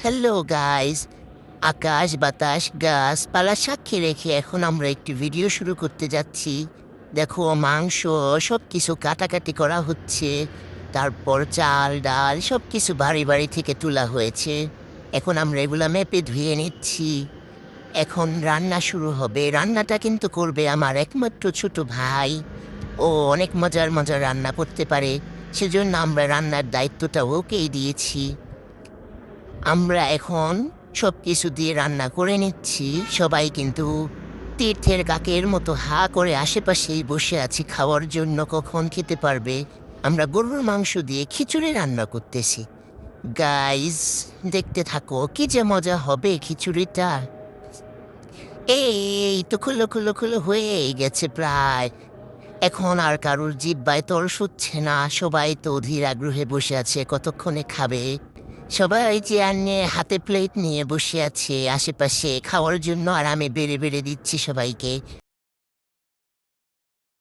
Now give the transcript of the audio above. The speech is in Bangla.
হ্যালো গাইস, আকাশ বাতাস গাছপালা সাক্ষী রেখে এখন আমরা একটি ভিডিও শুরু করতে যাচ্ছি। দেখো, মাংস সব কিছু কাটাকাটি করা হচ্ছে। তারপর চাল ডাল সব কিছু বাড়ি বাড়ি থেকে তোলা হয়েছে। এখন আমরা এগুলা মেপে ধুয়ে নিচ্ছি। এখন রান্না শুরু হবে। রান্নাটা কিন্তু করবে আমার একমাত্র ছোট ভাই। ও অনেক মজার মজার রান্না করতে পারে, সেজন্য আমরা রান্নার দায়িত্বটা ওকেই দিয়েছি। আমরা এখন সবকিছু দিয়ে রান্না করে নিচ্ছি। সবাই কিন্তু তীর্থের কাকের মতো হা করে আশেপাশেই বসে আছি খাওয়ার জন্য, কখন খেতে পারবে। আমরা গরুর মাংস দিয়ে খিচুড়ি রান্না করতেছি। গাইস, দেখতে থাকো, কি যে মজা হবে খিচুড়িটা। এই তো খুলো খুলো খুলো হয়েই গেছে প্রায়। এখন আর কারোর জিহ্বায় তর সচ্ছে না, সবাই তো অধীর আগ্রহে বসে আছে কতক্ষণে খাবে। সবাই চেয়ার নিয়ে হাতে প্লেট নিয়ে বসে আছে আশেপাশে খাওয়ার জন্য, আর আমি বেড়ে বেড়ে দিচ্ছি সবাইকে।